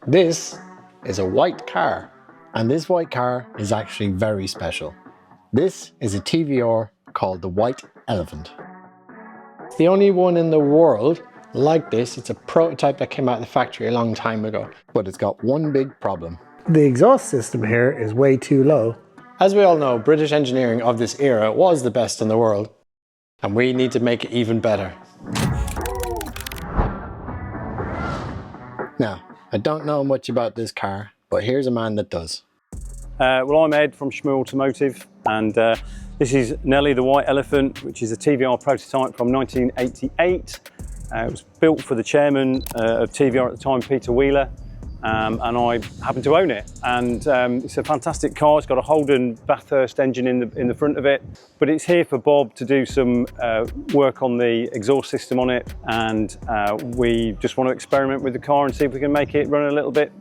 This is a white car, and this white car is actually very special. This is a TVR called the White Elephant. It's the only one in the world like this. It's a prototype that came out of the factory a long time ago, but it's got one big problem. The exhaust system here is way too low. As we all know, British engineering of this era was the best in the world, and we need to make it even better. Now, I don't know much about this car, but here's a man that does. Well, I'm Ed from Schmoo Automotive, and this is Nelly the White Elephant, which is a TVR prototype from 1988. It was built for the chairman of TVR at the time, Peter Wheeler, and I happen to own it. And it's a fantastic car. It's got a Holden Bathurst engine in the front of it, but it's here for Bob to do some work on the exhaust system on it, and we just want to experiment with the car and see if we can make it run a little bit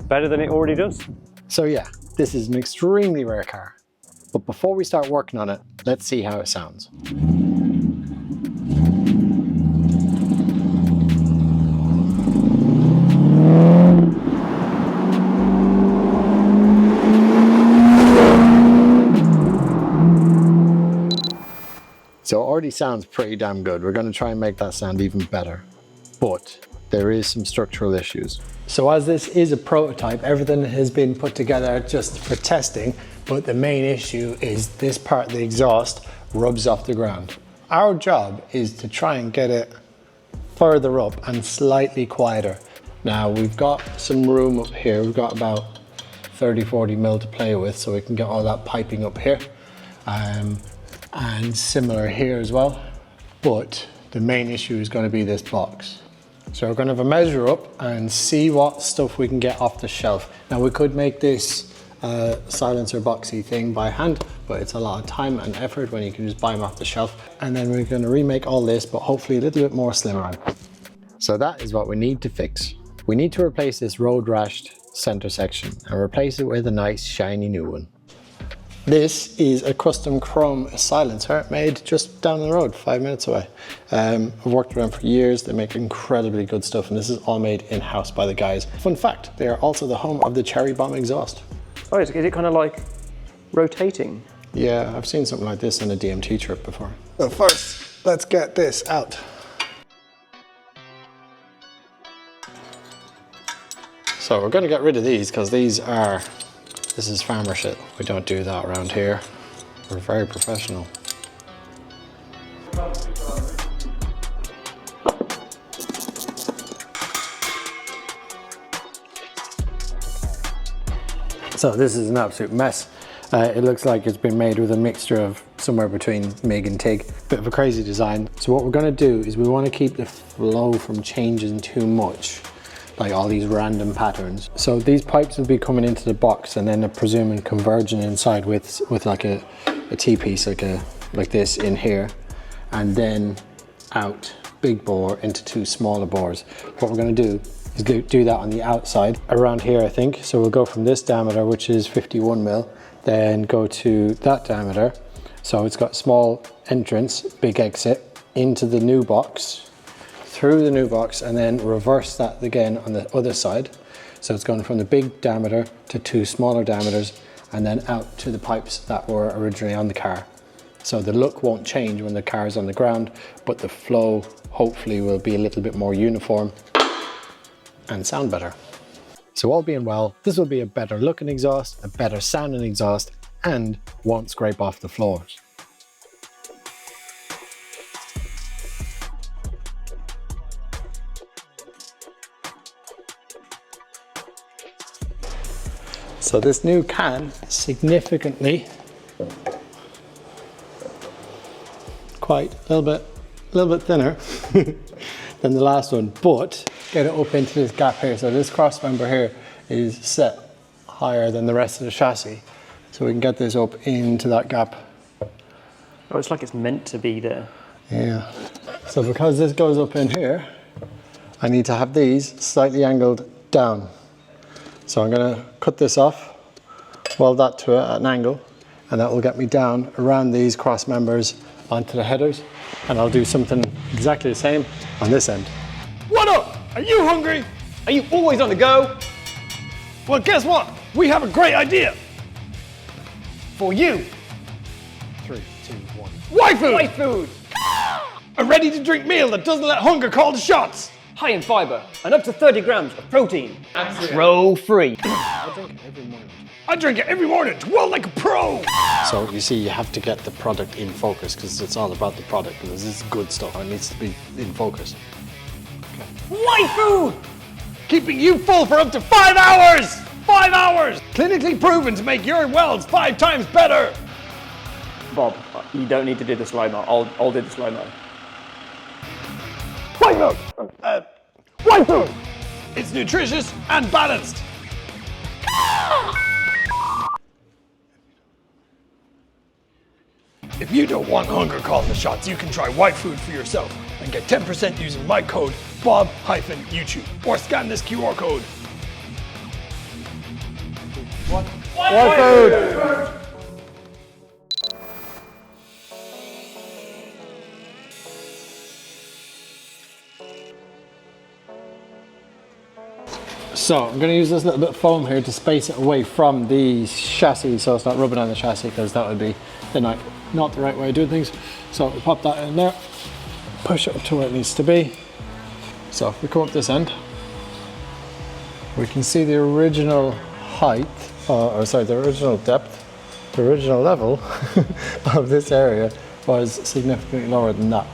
better than it already does. So yeah, this is an extremely rare car, but before we start working on it, let's see how it sounds. So it already sounds pretty damn good. We're going to try and make that sound even better, but there is some structural issues. So as this is a prototype, everything has been put together just for testing, but the main issue is this part of the exhaust rubs off the ground. Our job is to try and get it further up and slightly quieter. Now we've got some room up here. We've got about 30-40 mil to play with, so we can get all that piping up here. And similar here as well, but the main issue is going to be this box. So we're going to have a measure up and see what stuff we can get off the shelf. Now we could make this silencer boxy thing by hand, but it's a lot of time and effort when you can just buy them off the shelf. And then we're going to remake all this, but hopefully a little bit more slimmer. So that is what we need to fix. We need to replace this road rashed center section and replace it with a nice shiny new one. This is a custom chrome silencer made just down the road, 5 minutes away. I've worked with them for years. They make incredibly good stuff, and this is all made in-house by the guys. Fun fact, they are also the home of the Cherry Bomb exhaust. Oh, is it kind of like rotating? Yeah, I've seen something like this on a DMT trip before. But first, let's get this out. So we're going to get rid of these because this is farmer shit. We don't do that around here. We're very professional. So this is an absolute mess. It looks like it's been made with a mixture of somewhere between MIG and TIG. Bit of a crazy design. So what we're going to do is we want to keep the flow from changing too much, like all these random patterns. So these pipes will be coming into the box and then presuming converging inside with like a T-piece like this in here, and then out big bore into two smaller bores. What we're going to do is do that on the outside around here, I think. So we'll go from this diameter, which is 51 mil, then go to that diameter. So it's got small entrance, big exit into the new box, through the new box, and then reverse that again on the other side. So it's going from the big diameter to two smaller diameters and then out to the pipes that were originally on the car. So the look won't change when the car is on the ground, but the flow hopefully will be a little bit more uniform and sound better. So all being well, this will be a better looking exhaust, a better sounding exhaust, and won't scrape off the floors. So this new can is significantly quite a little bit thinner than the last one, but get it up into this gap here. So this cross member here is set higher than the rest of the chassis, so we can get this up into that gap. Oh, it's like it's meant to be there. Yeah. So because this goes up in here, I need to have these slightly angled down. So I'm going to cut this off, weld that to it at an angle, and that will get me down around these cross members onto the headers, and I'll do something exactly the same on this end. What up? Are you hungry? Are you always on the go? Well, guess what? We have a great idea. For you. 3, 2, 1. White food! White food! A ready-to-drink meal that doesn't let hunger call the shots. High in fiber and up to 30 grams of protein. Pro-free. I drink it every morning. I drink it every morning to weld like a pro. So you see, you have to get the product in focus because it's all about the product, because this is good stuff. It needs to be in focus. White food! Keeping you full for up to 5 hours. 5 hours. Clinically proven to make your welds 5 times better. Bob, you don't need to do the slow-mo. I'll do the slow-mo. White food. White food. It's nutritious and balanced. If you don't want hunger calling the shots, you can try white food for yourself and get 10% using my code BOB-YouTube or scan this QR code. White food! So I'm going to use this little bit of foam here to space it away from the chassis so it's not rubbing on the chassis, because that would be not the right way of doing things. So we pop that in there, push it up to where it needs to be. So if we come up this end, we can see the original height, the original depth, the original level of this area was significantly lower than that.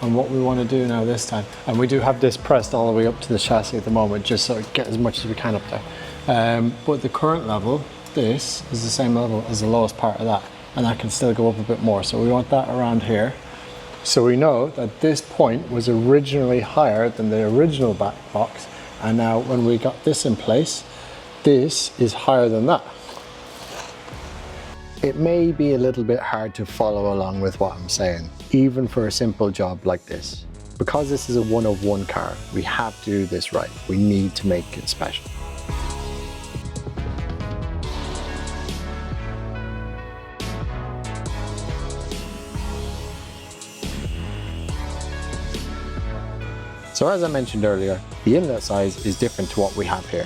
And what we want to do now this time, and we do have this pressed all the way up to the chassis at the moment, just so we get as much as we can up there. But the current level, this is the same level as the lowest part of that, and that can still go up a bit more. So we want that around here. So we know that this point was originally higher than the original back box, and now when we got this in place, this is higher than that. It may be a little bit hard to follow along with what I'm saying, even for a simple job like this. Because this is a one-of-one car, we have to do this right. We need to make it special. So as I mentioned earlier, the inlet size is different to what we have here.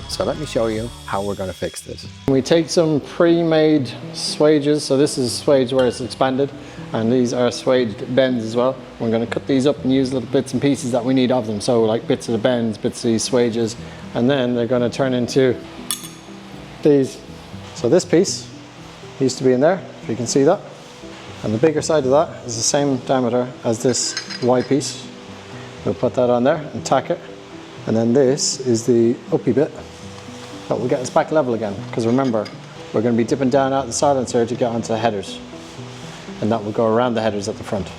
So let me show you how we're going to fix this. We take some pre-made swages. So this is swage where it's expanded, and these are swaged bends as well. We're going to cut these up and use little bits and pieces that we need of them. So like bits of the bends, bits of these swages, and then they're going to turn into these. So this piece used to be in there, if you can see that. And the bigger side of that is the same diameter as this Y piece. We'll put that on there and tack it. And then this is the uppy bit that will get us back level again. Because remember, we're going to be dipping down out the silencer to get onto the headers. And that will go around the headers at the front.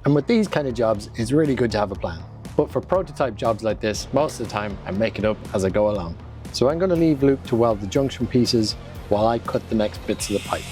And with these kind of jobs, it's really good to have a plan. But for prototype jobs like this, most of the time I make it up as I go along. So I'm going to leave Luke to weld the junction pieces while I cut the next bits of the pipe.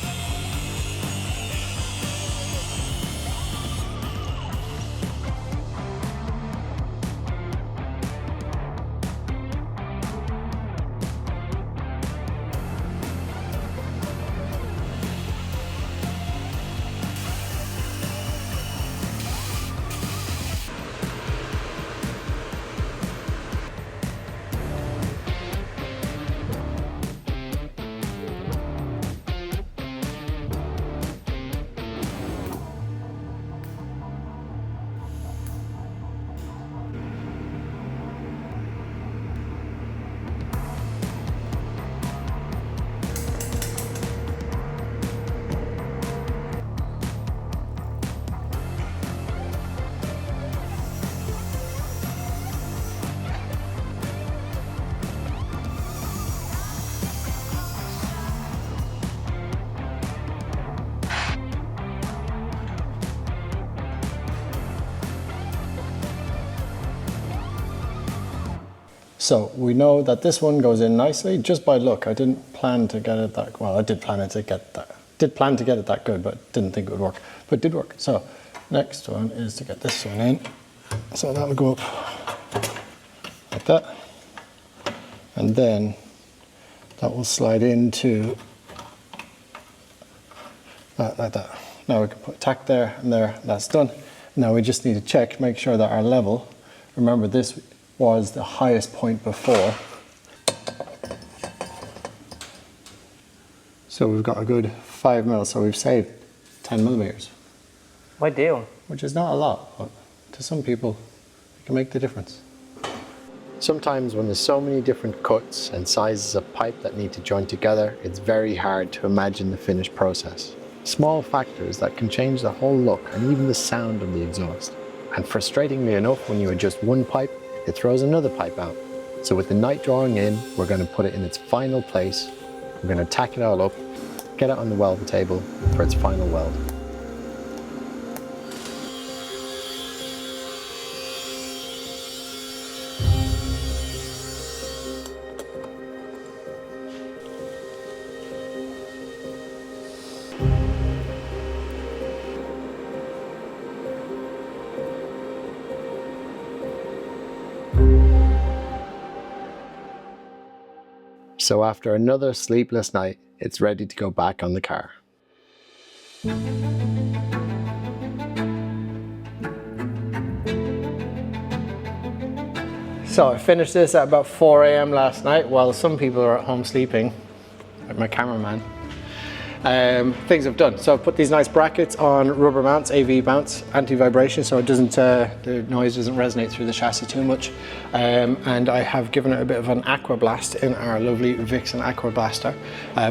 So we know that this one goes in nicely just by look. I didn't plan to get it that well. I did plan to get it that good, but didn't think it would work. But it did work. So next one is to get this one in. So that'll go up like that, and then that will slide into that like that. Now we can put tack there and there. That's done. Now we just need to check, make sure that our level. Remember this. was the highest point before. So we've got a good 5 mil, so we've saved 10 millimeters. Ideal. Which is not a lot, but to some people, it can make the difference. Sometimes when there's so many different cuts and sizes of pipe that need to join together, it's very hard to imagine the finished process. Small factors that can change the whole look and even the sound of the exhaust. And frustratingly enough, when you adjust one pipe, it throws another pipe out. So with the night drawing in, we're going to put it in its final place. We're going to tack it all up, get it on the welding table for its final weld. So after another sleepless night, it's ready to go back on the car. So I finished this at about 4 AM last night while some people are at home sleeping, like my cameraman. Things I've done. So I've put these nice brackets on rubber mounts, AV mounts, anti-vibration, so it doesn't, the noise doesn't resonate through the chassis too much. And I have given it a bit of an aqua blast in our lovely Vixen aqua blaster.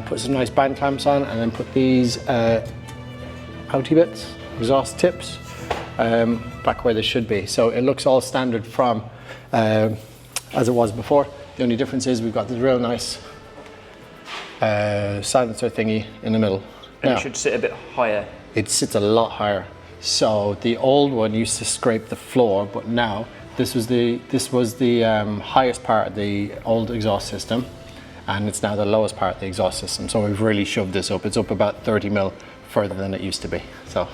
Put some nice band clamps on, and then put these outie bits, exhaust tips, back where they should be. So it looks all standard from as it was before. The only difference is we've got this real nice silencer thingy in the middle. And now, it should sit a bit higher. it sits a lot higher. So the old one used to scrape the floor, but now this was the highest part of the old exhaust system, and it's now the lowest part of the exhaust system. So we've really shoved this up. It's up about 30 mil further than it used to be. So,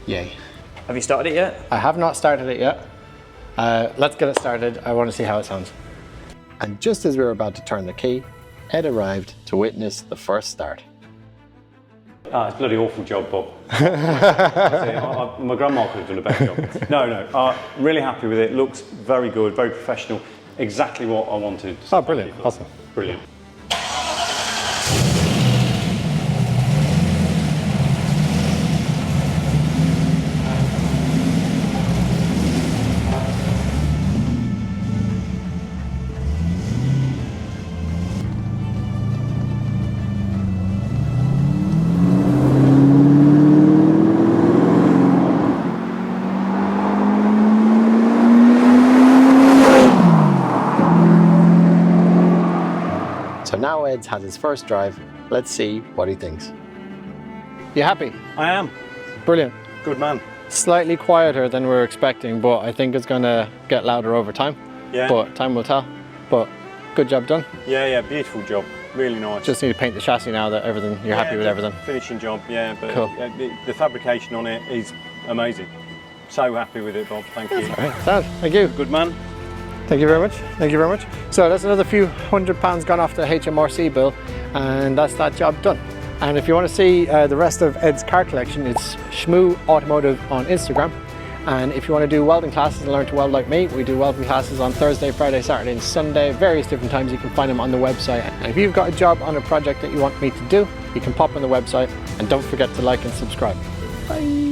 yay. Have you started it yet? I have not started it yet. Let's get it started. I want to see how it sounds. And just as we were about to turn the key, Ed arrived to witness the first start. It's a bloody awful job, Bob. My grandma could have done a better job. No, really happy with it. Looks very good, very professional. Exactly what I wanted. Oh, brilliant. Awesome. Brilliant. So now Ed's had his first drive. Let's see what he thinks. You happy? I am. Brilliant. Good man. Slightly quieter than we were expecting, but I think it's going to get louder over time. Yeah. But time will tell. But good job done. Yeah, beautiful job. Really nice. Just need to paint the chassis now that you're happy with everything. Finishing job, yeah. But Cool. the fabrication on it is amazing. So happy with it, Bob. Thank you. All right, Dad, thank you. Good man. Thank you very much. Thank you very much. So that's another few £100 gone off the HMRC bill, and that's that job done. And if you want to see the rest of Ed's car collection, it's Shmoo Automotive on Instagram. And if you want to do welding classes and learn to weld like me, we do welding classes on Thursday, Friday, Saturday and Sunday, various different times. You can find them on the website. And if you've got a job on a project that you want me to do, you can pop on the website, and don't forget to like and subscribe. Bye.